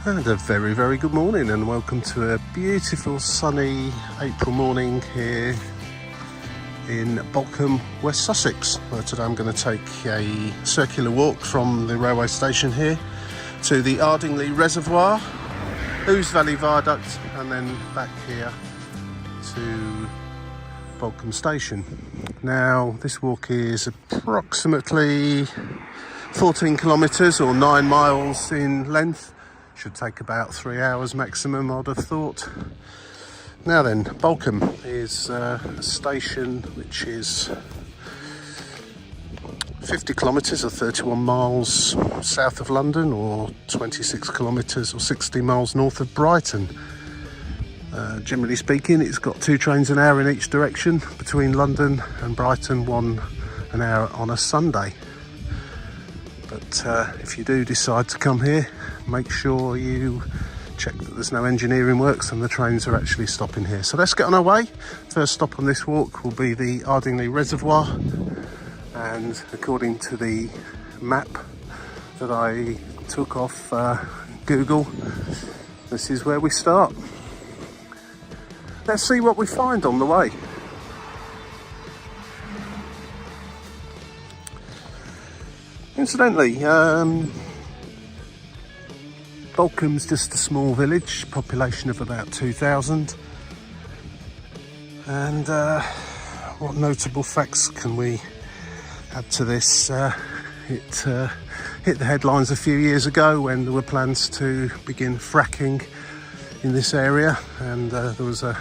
And a very, very good morning and welcome to a beautiful sunny April morning here in Balcombe, West Sussex, where today I'm going to take a circular walk from the railway station here to the Ardingly Reservoir, Ouse Valley Viaduct, and then back here to Balcombe Station. Now this walk is approximately 14 kilometres or 9 miles in length. Should take about 3 hours maximum, I'd have thought. Now then, Balcombe is a station which is 50 kilometres or 31 miles south of London, or 26 kilometres or 60 miles north of Brighton. Generally speaking, it's got 2 trains an hour in each direction between London and Brighton, 1 an hour on a Sunday. But if you do decide to come here, make sure you check that there's no engineering works and the trains are actually stopping here. So let's get on our way. First stop on this walk will be the Ardingly Reservoir, and according to the map that I took off Google, this is where we start. Let's see what we find on the way. Incidentally, Balcombe's just a small village, population of about 2,000. And what notable facts can we add to this? It hit the headlines a few years ago when there were plans to begin fracking in this area, and there was a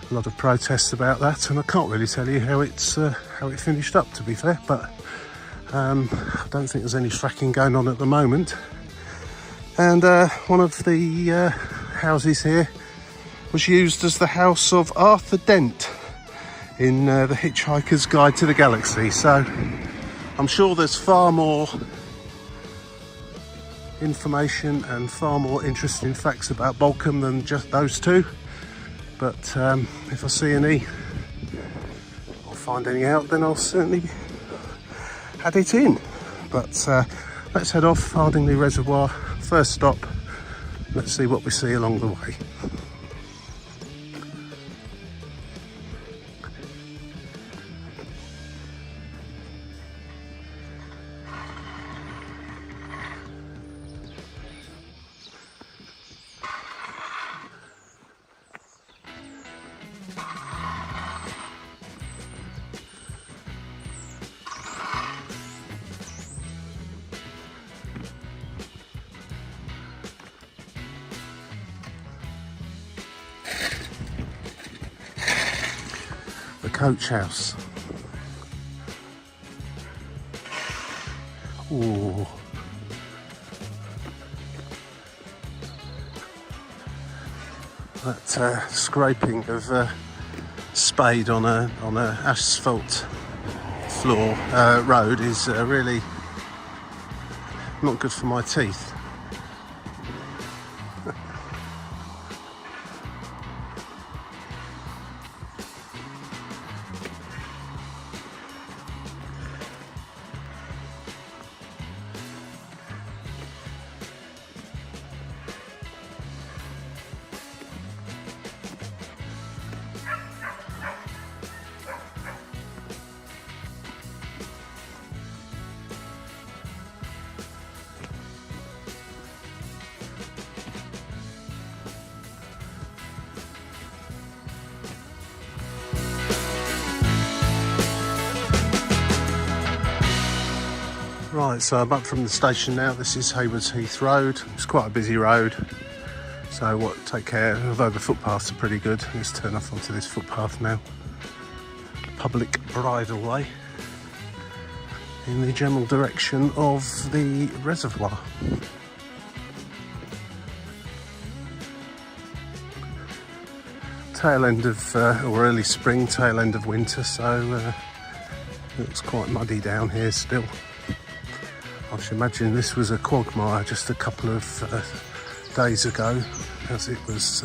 lot of protests about that, and I can't really tell you how it finished up, to be fair, but I don't think there's any fracking going on at the moment. And one of the houses here was used as the house of Arthur Dent in The Hitchhiker's Guide to the Galaxy. So I'm sure there's far more information and far more interesting facts about Balcombe than just those two. But if I see any or find any out, then I'll certainly add it in. But let's head off Ardingly Reservoir. First stop, let's see what we see along the way. The coach house. Ooh. That scraping of spade on a asphalt floor road is really not good for my teeth. Right, so I'm up from the station now. This is Haywards Heath Road. It's quite a busy road, so take care, although the footpaths are pretty good. Let's turn off onto this footpath now. Public bridleway in the general direction of the reservoir. Tail end of, or early spring, tail end of winter, so it's quite muddy down here still. I should imagine this was a quagmire just a couple of days ago, as it was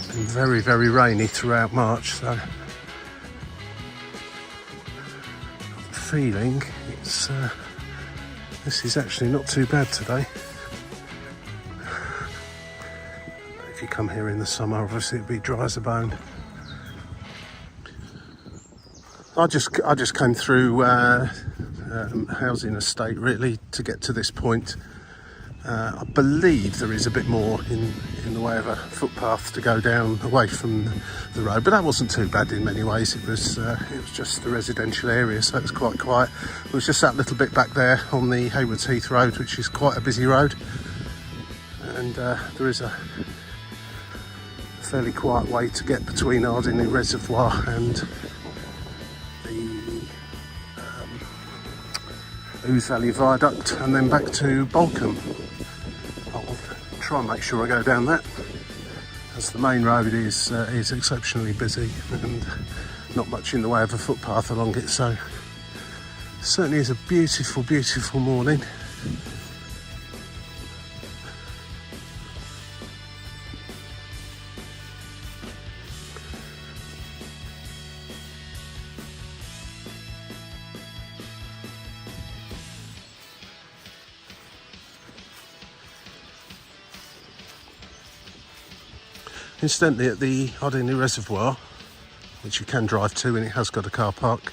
been very, very rainy throughout March, so I have the feeling this is actually not too bad today. come here in the summer, obviously it'd be dry as a bone. I just came through housing estate really to get to this point. I believe there is a bit more in the way of a footpath to go down away from the road, but that wasn't too bad in many ways. It was just the residential area, so it was quite quiet. It was just that little bit back there on the Haywards Heath road, which is quite a busy road, and there is a fairly quiet way to get between Ardingly Reservoir and the Ouse Valley Viaduct, and then back to Balcombe. I'll try and make sure I go down that, as the main road is exceptionally busy and not much in the way of a footpath along it. So it certainly is a beautiful, beautiful morning. Incidentally, at the Ardingly Reservoir, which you can drive to and it has got a car park,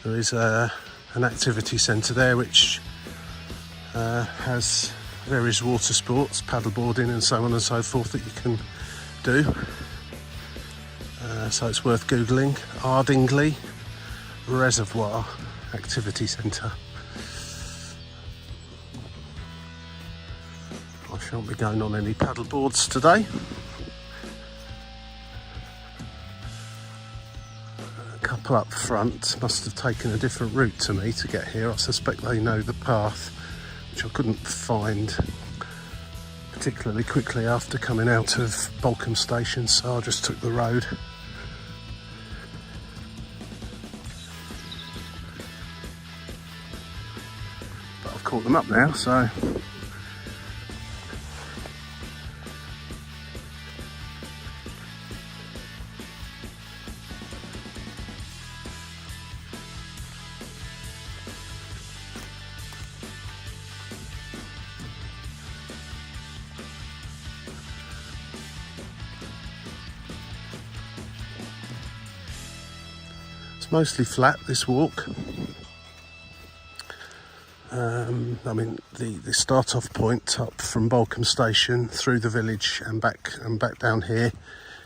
there is an activity centre there which has various water sports, paddleboarding and so on and so forth that you can do. So it's worth googling, Ardingly Reservoir Activity Centre. I shan't be going on any paddleboards today. Couple up front must have taken a different route to me to get here. I suspect they know the path, which I couldn't find particularly quickly after coming out of Balcombe station, so I just took the road. But I've caught them up now, so mostly flat, this walk. I mean, the start off point up from Balcombe station through the village and back down here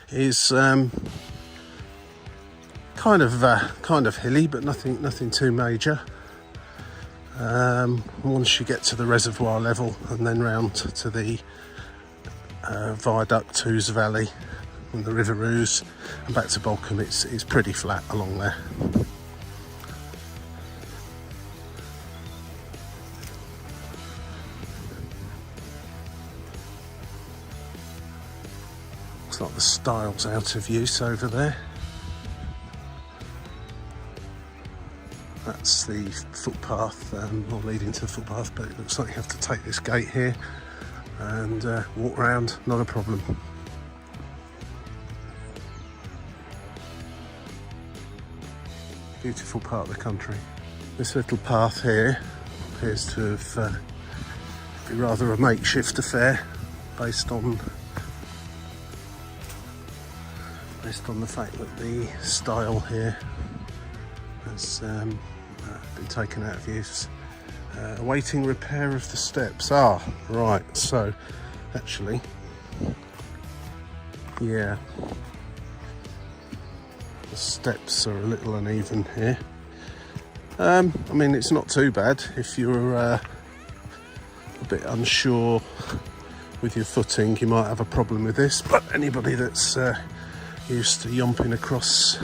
is kind of hilly, but nothing too major. Once you get to the reservoir level and then round to the viaduct, Ouse Valley and the River Ouse and back to Balcombe, it's pretty flat along there. Looks like the stile's out of use over there. That's the footpath, or leading to the footpath, but it looks like you have to take this gate here and walk around, not a problem. Beautiful part of the country. This little path here appears to have been rather a makeshift affair based on the fact that the stile here has been taken out of use. Awaiting repair of the steps. Ah, right, so actually, yeah, the steps are a little uneven here. I mean, it's not too bad if you're a bit unsure with your footing. You might have a problem with this, but anybody that's used to yomping across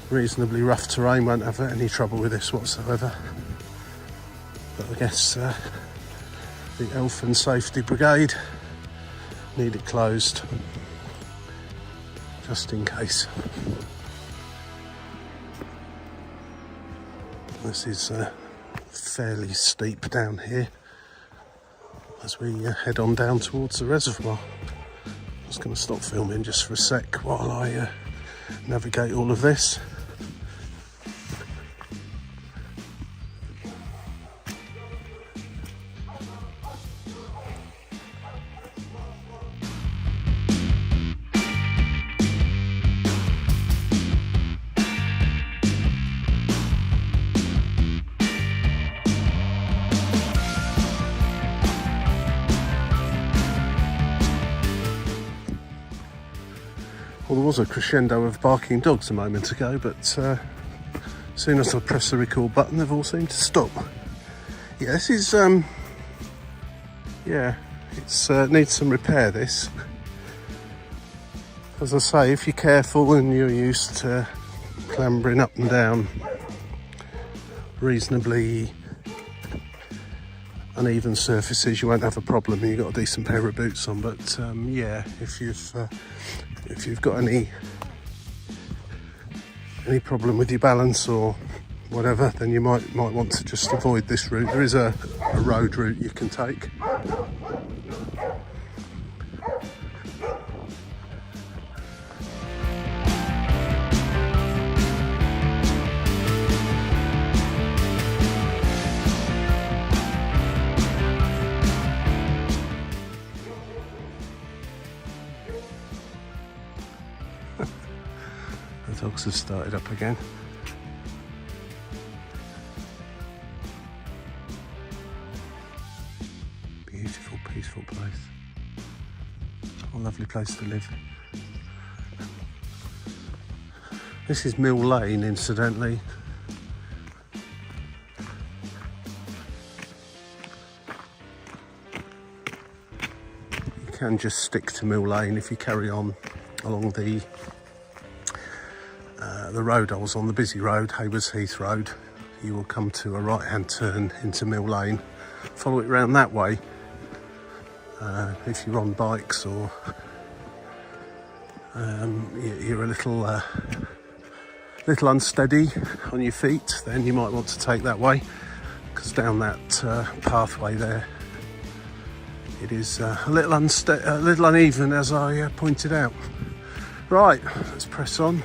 reasonably rough terrain won't have any trouble with this whatsoever. But I guess the Health and Safety Brigade need it closed just in case. This is fairly steep down here as we head on down towards the reservoir. I'm just going to stop filming just for a sec while I navigate all of this. was a crescendo of barking dogs a moment ago, but as soon as I press the record button, they've all seemed to stop. Yeah, this is, it's needs some repair, this. As I say, if you're careful and you're used to clambering up and down reasonably uneven surfaces, you won't have a problem. You've got a decent pair of boots on, but yeah, if you've got any problem with your balance or whatever, then you might want to just avoid this route. There is a road route you can take. The dogs have started up again. Beautiful, peaceful place. A lovely place to live. This is Mill Lane, incidentally. You can just stick to Mill Lane if you carry on along the road I was on, the busy road, Haywards Heath Road. You will come to a right-hand turn into Mill Lane. Follow it round that way. If you're on bikes or you're a little unsteady on your feet, then you might want to take that way, because down that pathway there, it is a little uneven, as I pointed out. Right, let's press on.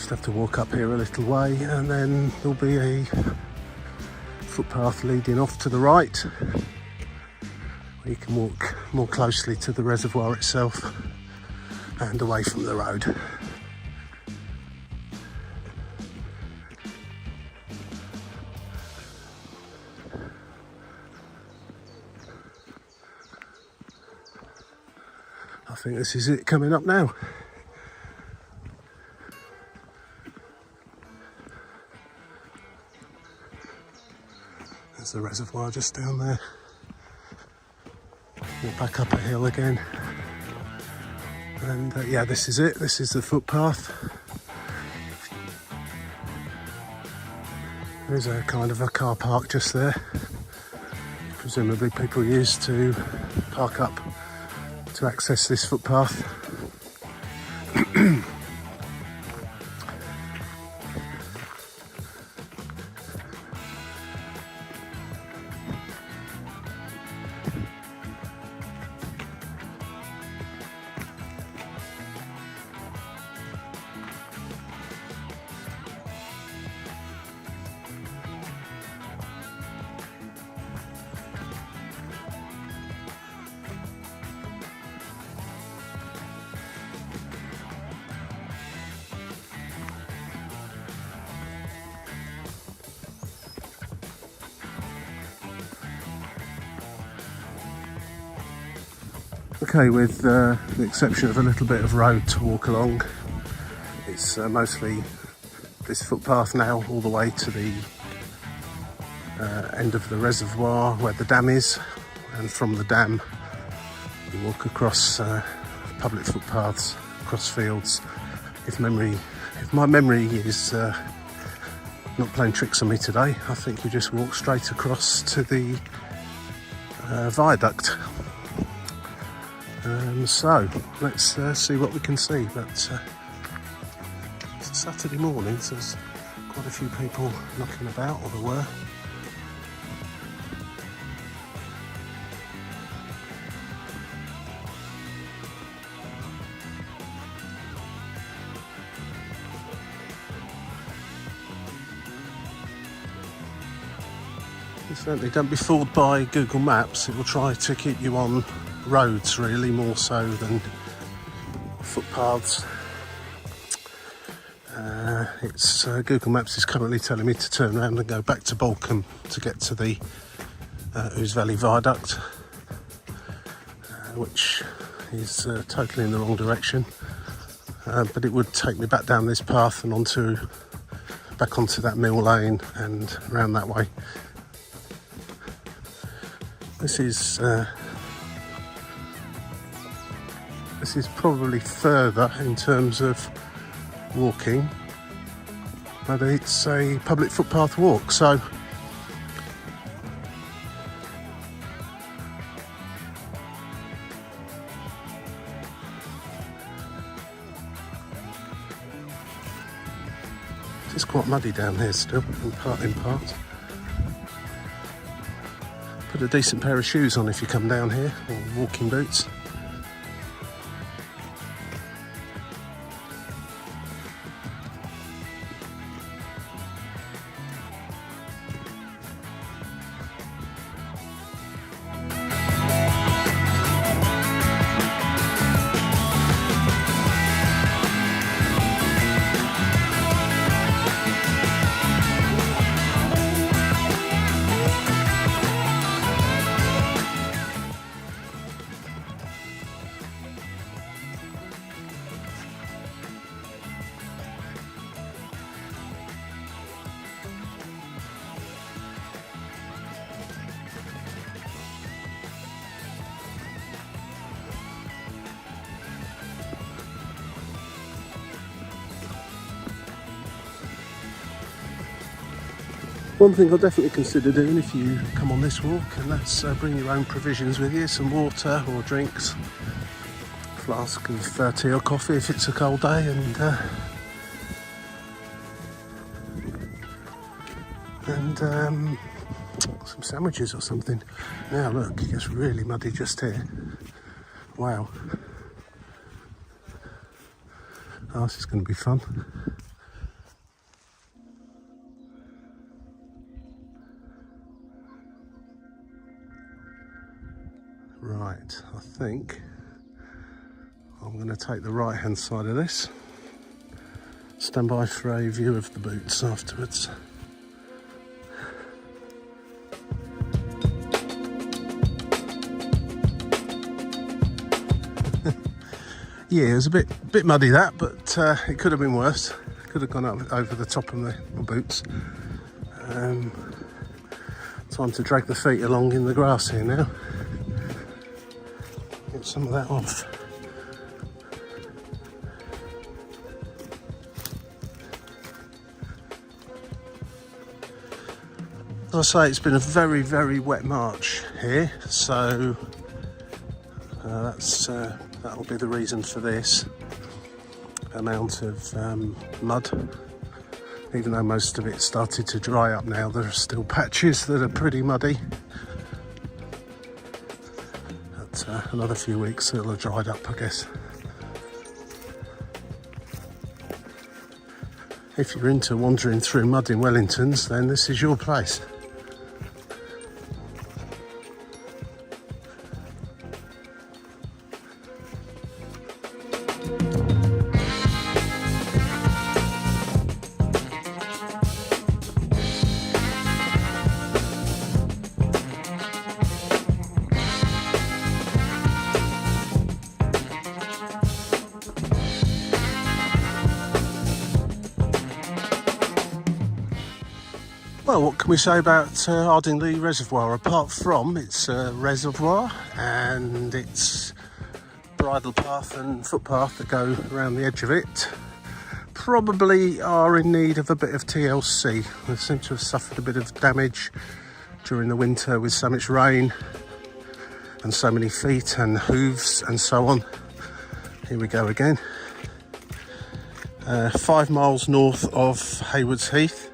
Have to walk up here a little way, and then there'll be a footpath leading off to the right where you can walk more closely to the reservoir itself and away from the road. I think this is it coming up now. There's the reservoir just down there. We're back up a hill again. And yeah, this is it. This is the footpath. There's a kind of a car park just there. Presumably people used to park up to access this footpath. Okay, with the exception of a little bit of road to walk along, it's mostly this footpath now all the way to the end of the reservoir where the dam is, and from the dam you walk across public footpaths, across fields. If my memory is not playing tricks on me today, I think you just walk straight across to the viaduct. So let's see what we can see. But it's a Saturday morning, so there's quite a few people knocking about, or there were. Certainly don't be fooled by Google Maps. It will try to keep you on roads, really, more so than footpaths. Google Maps is currently telling me to turn around and go back to Balcombe to get to the Ouse Valley Viaduct, which is totally in the wrong direction, but it would take me back down this path and back onto that mill lane and around that way. This is probably further in terms of walking, but it's a public footpath walk, so it's quite muddy down here still, in part. Put a decent pair of shoes on if you come down here, or walking boots. One thing I'll definitely consider doing if you come on this walk, and that's bring your own provisions with you, some water or drinks, flask of tea or coffee if it's a cold day, and some sandwiches or something. Now look, it gets really muddy just here. Wow. Oh, this is going to be fun. Right, I think I'm going to take the right hand side of this. Stand by for a view of the boots afterwards. Yeah, it was a bit muddy that, but it could have been worse. Could have gone up over the top of my boots. Time to drag the feet along in the grass here now. Get some of that off. As I say, it's been a very, very wet March here, so that'll be the reason for this amount of mud. Even though most of it started to dry up now, there are still patches that are pretty muddy. But another few weeks it'll have dried up, I guess. If you're into wandering through mud in Wellingtons, then this is your place. Well, what can we say about Ardingly Reservoir, apart from it's a reservoir and its bridle path and footpath that go around the edge of it probably are in need of a bit of TLC. They seem to have suffered a bit of damage during the winter with so much rain and so many feet and hooves and so on. Here we go again. 5 miles north of Haywards Heath.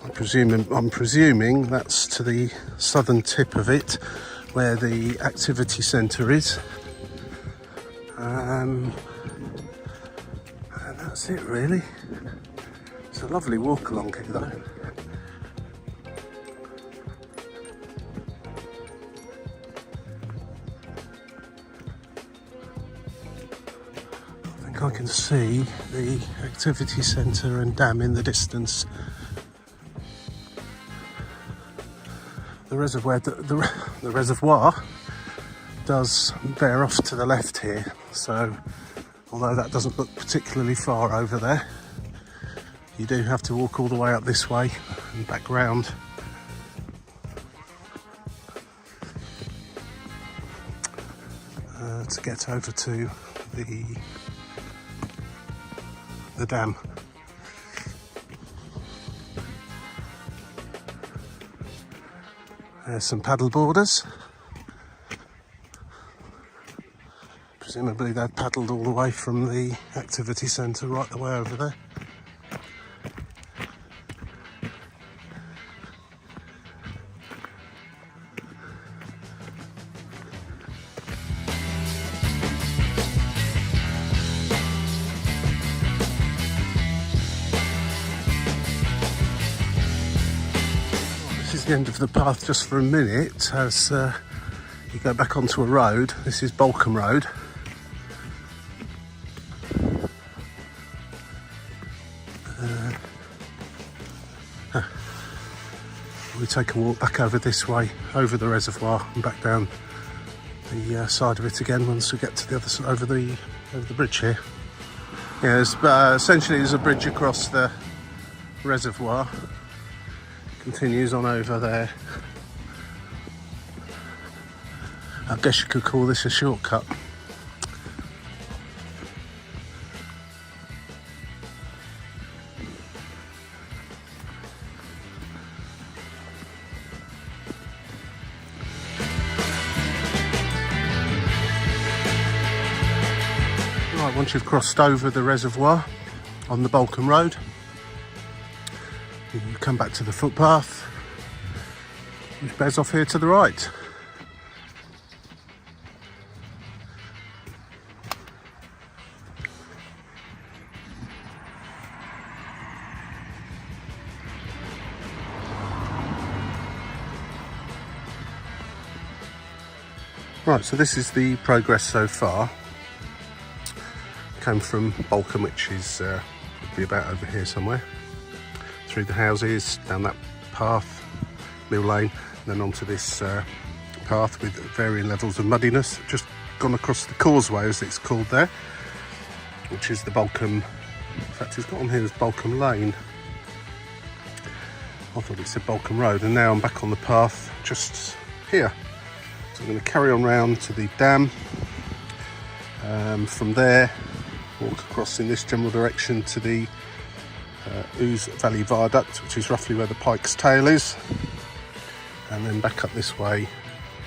I'm presuming that's to the southern tip of it, where the activity centre is. And that's it really. It's a lovely walk along here though. I think I can see the activity centre and dam in the distance. the reservoir does bear off to the left here, so although that doesn't look particularly far over there, you do have to walk all the way up this way and back round. To get over to the dam. There's some paddle boarders. Presumably they've paddled all the way from the activity centre right the way over there. This is the end of the path just for a minute as you go back onto a road. This is Balcombe Road. We take a walk back over this way, over the reservoir and back down the side of it again once we get to the other side, over the bridge here. Yeah, essentially there's a bridge across the reservoir. Continues on over there. I guess you could call this a shortcut. Right, once you've crossed over the reservoir on the Balcombe Road, you come back to the footpath, which bears off here to the right. Right, so this is the progress so far. Came from Balcombe, which is would be about over here somewhere, through the houses, down that path, Mill Lane, and then onto this path with varying levels of muddiness. Just gone across the causeway, as it's called there, which is the Balcombe. In fact, it's got on here as Balcombe Lane. I thought it said Balcombe Road, and now I'm back on the path just here. So I'm going to carry on round to the dam. From there, walk across in this general direction to the Ouse Valley Viaduct, which is roughly where the Pike's Tail is, and then back up this way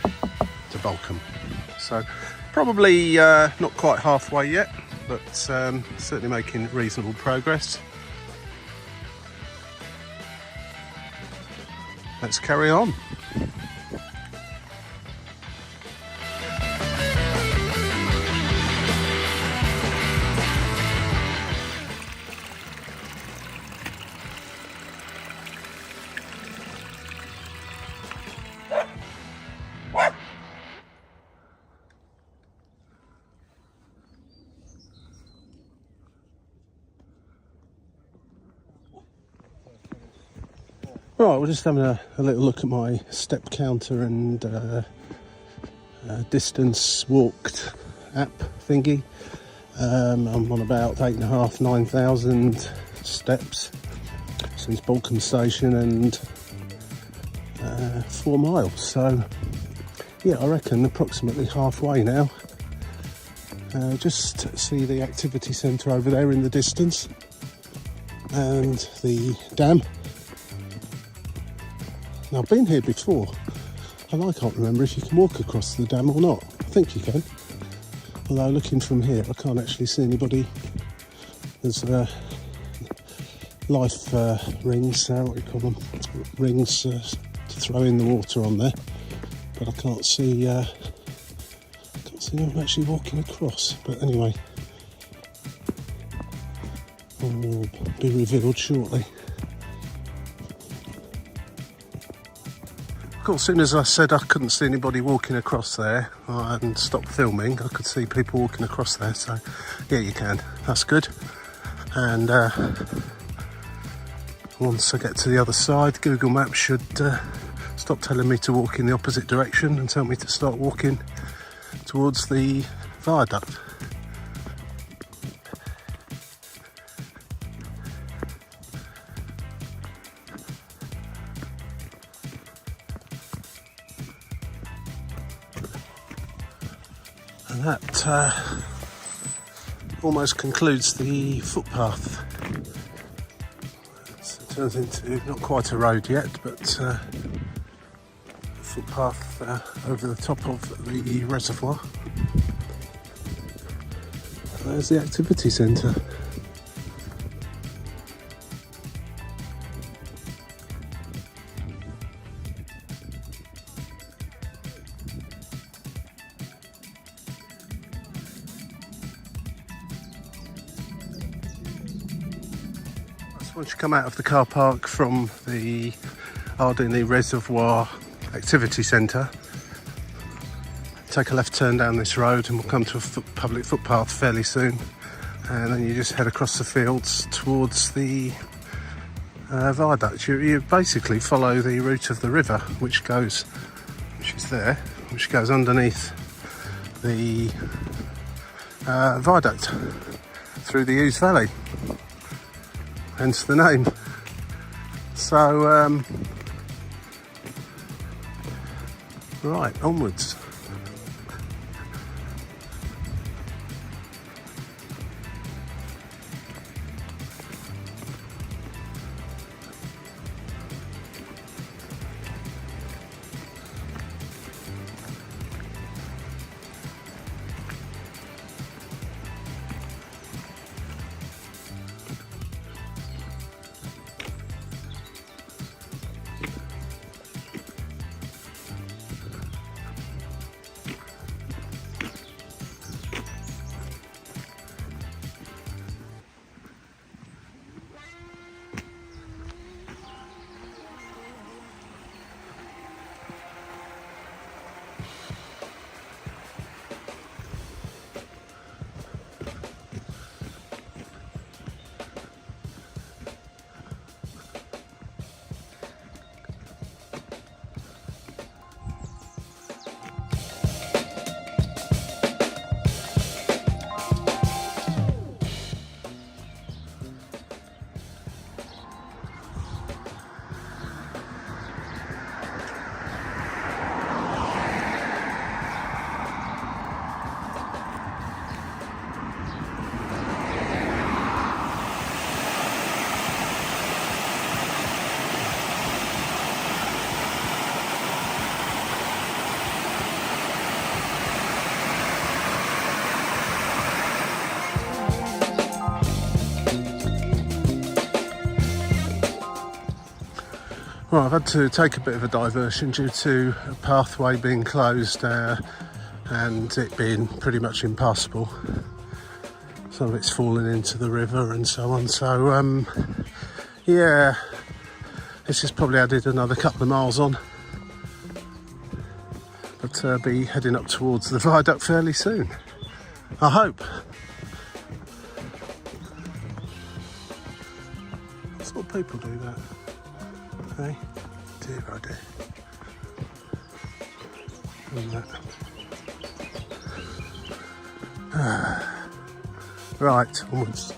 to Balcombe. So probably not quite halfway yet, but certainly making reasonable progress. Let's carry on. Right, we're just having a little look at my step counter and distance walked app thingy. I'm on about 8,500 to 9,000 steps since Balcombe station, and 4 miles. So yeah, I reckon approximately halfway now. Just see the activity centre over there in the distance and the dam. Now, I've been here before and I can't remember if you can walk across the dam or not. I think you can, although looking from here I can't actually see anybody. There's life rings, what do you call them, rings to throw in the water on there, but I can't see anyone actually walking across. But anyway, all will be revealed shortly. Of course, as soon as I said I couldn't see anybody walking across there and stopped filming, I could see people walking across there. So yeah, you can, that's good. And once I get to the other side, Google Maps should stop telling me to walk in the opposite direction and tell me to start walking towards the viaduct. And that almost concludes the footpath. So it turns into not quite a road yet, but a footpath over the top of the reservoir. And there's the activity centre. Once you come out of the car park from the Ardingly Reservoir Activity Centre, take a left turn down this road and we'll come to a public footpath fairly soon, and then you just head across the fields towards the viaduct. You basically follow the route of the river, which is there, which goes underneath the viaduct through the Ouse Valley. Hence the name. So, right, onwards. Well, I've had to take a bit of a diversion due to a pathway being closed and it being pretty much impassable. Some of it's fallen into the river and so on. So, yeah, this has probably added another couple of miles on. But I'll be heading up towards the viaduct fairly soon, I hope. What sort of people do that? Hey, dear oh dear. And that. Right, onwards.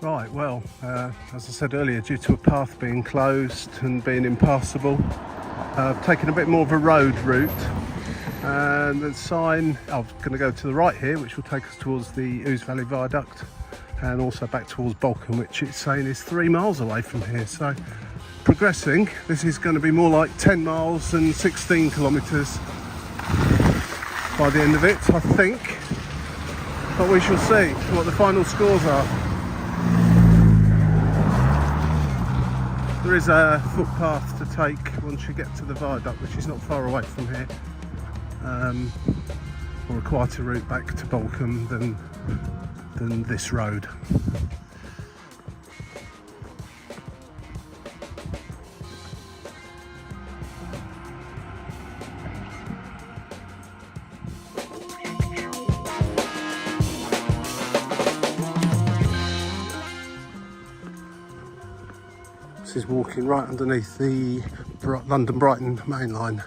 Right, well, as I said earlier, due to a path being closed and being impassable, I've taken a bit more of a road route, and the sign, I'm going to go to the right here, which will take us towards the Ouse Valley Viaduct, and also back towards Balcombe, which it's saying is 3 miles away from here. So progressing, this is going to be more like 10 miles and 16 kilometres by the end of it, I think, but we shall see what the final scores are. There is a footpath to take once you get to the viaduct, which is not far away from here, or a quieter route back to Balcombe than this road. This is walking right underneath the London-Brighton main line.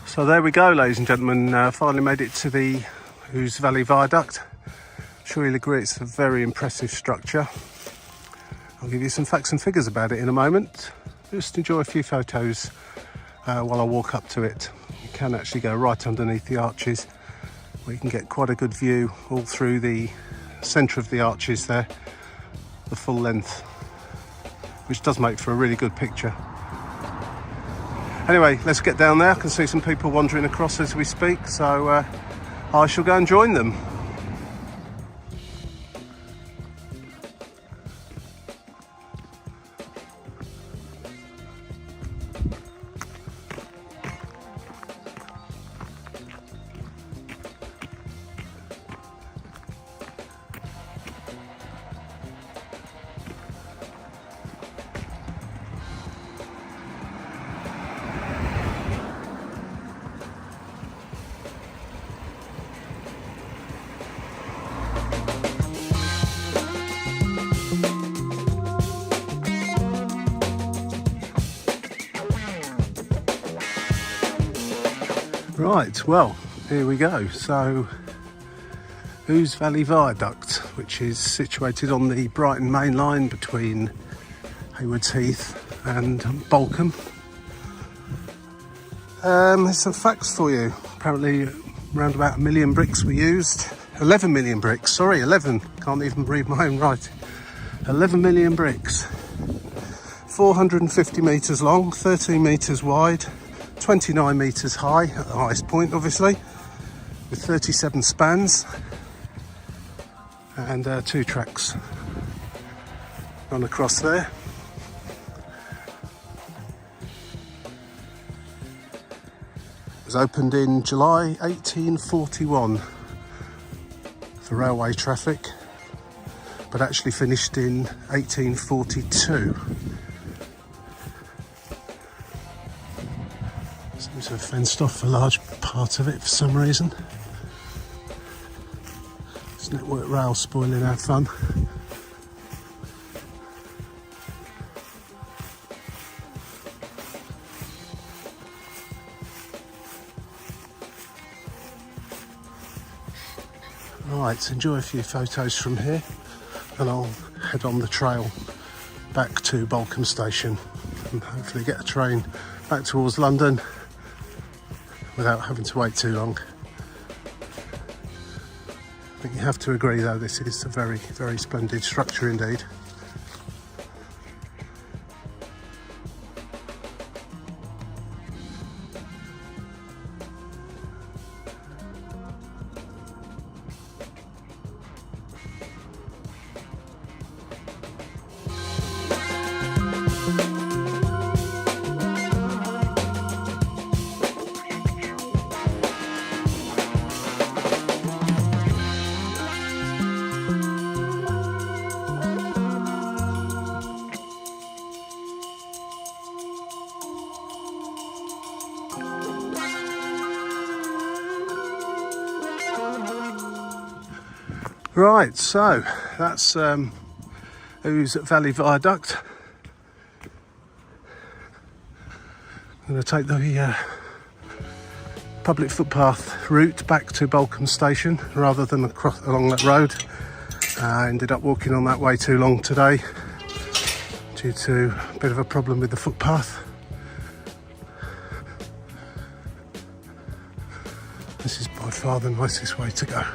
So there we go, ladies and gentlemen, finally made it to the Ouse Valley Viaduct. I'm sure you'll agree it's a very impressive structure. I'll give you some facts and figures about it in a moment. Just enjoy a few photos while I walk up to it. You can actually go right underneath the arches, where you can get quite a good view all through the centre of the arches there, the full length, which does make for a really good picture. Anyway, let's get down there. I can see some people wandering across as we speak, so I shall go and join them. Right, well, here we go. So, Ouse Valley Viaduct, which is situated on the Brighton main line between Haywards Heath and Balcombe. There's some facts for you. Apparently, around about 1 million bricks were used. 11 million bricks, sorry, 11. Can't even read my own writing. 11 million bricks. 450 metres long, 13 metres wide, 29 metres high at the highest point, obviously, with 37 spans and 2 tracks run across there. It was opened in July 1841 for railway traffic, but actually finished in 1842. Seems to have fenced off a large part of it for some reason. This network rail spoiling our fun. Right, enjoy a few photos from here, and I'll head on the trail back to Balcombe station and hopefully get a train back towards London without having to wait too long. I think you have to agree though, this is a very, very splendid structure indeed. Right, so that's Ouse Valley Viaduct. I'm going to take the public footpath route back to Balcombe station rather than along that road. I ended up walking on that way too long today due to a bit of a problem with the footpath. This is by far the nicest way to go.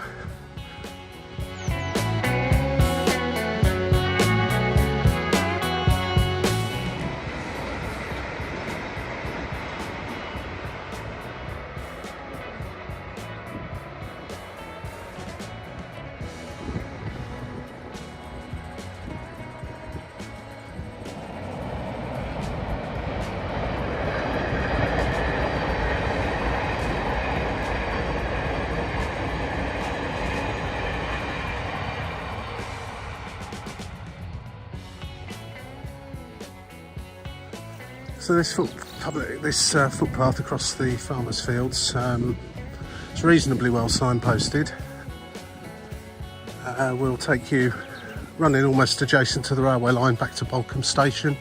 So this footpath across the farmers' fields is reasonably well signposted. Will take you running almost adjacent to the railway line back to Balcombe station.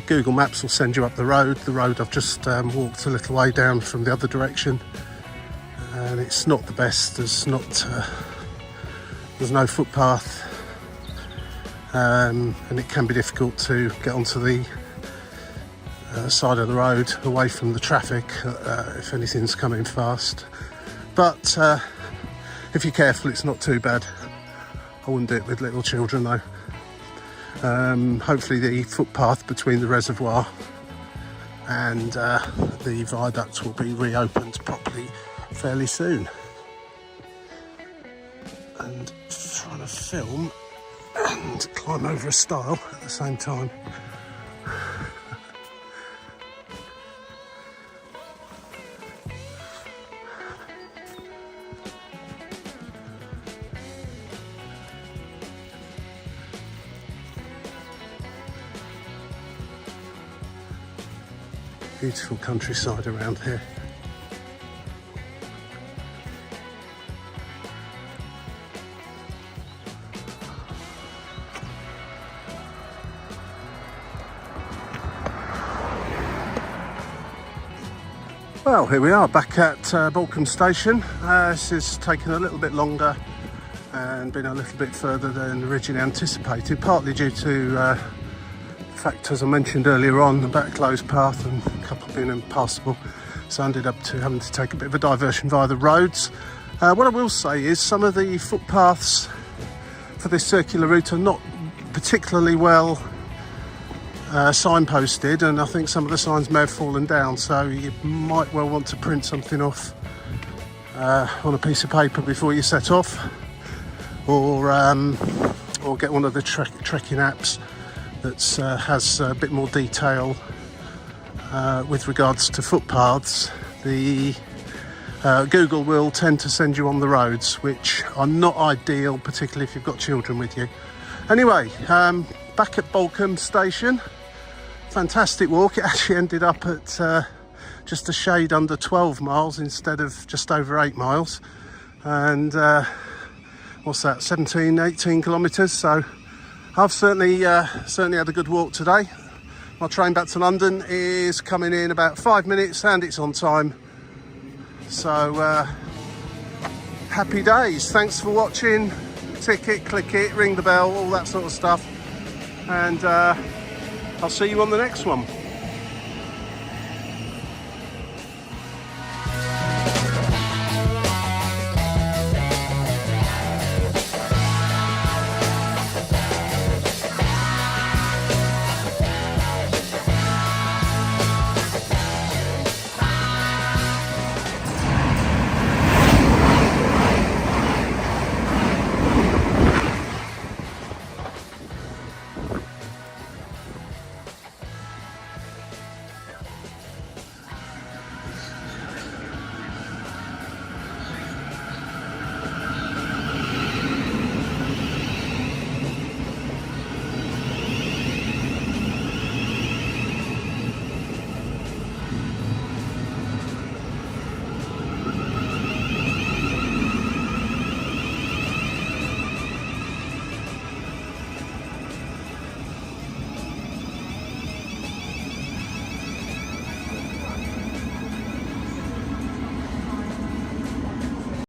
Google Maps will send you up the road. The road I've just walked a little way down from the other direction, and it's not the best. There's no footpath, and it can be difficult to get onto the side of the road away from the traffic if anything's coming fast, but if you're careful it's not too bad. I wouldn't do it with little children though. Hopefully the footpath between the reservoir and the viaduct will be reopened properly fairly soon. And trying to film and climb over a stile at the same time. Beautiful countryside around here. Well, here we are back at Balcombe station. This has taken a little bit longer and been a little bit further than originally anticipated, partly due to fact, as I mentioned earlier on, about a closed path and a couple being impassable, so I ended up having to take a bit of a diversion via the roads. What I will say is some of the footpaths for this circular route are not particularly well signposted, and I think some of the signs may have fallen down, so you might well want to print something off on a piece of paper before you set off, or get one of the trekking apps that has a bit more detail with regards to footpaths. The Google will tend to send you on the roads, which are not ideal, particularly if you've got children with you. Anyway, back at Balcombe station. Fantastic walk. It actually ended up at just a shade under 12 miles instead of just over 8 miles. And what's that, 18 kilometres. So I've certainly had a good walk today. My train back to London is coming in about 5 minutes and it's on time. So happy days. Thanks for watching. Tick it, click it, ring the bell, all that sort of stuff. And I'll see you on the next one.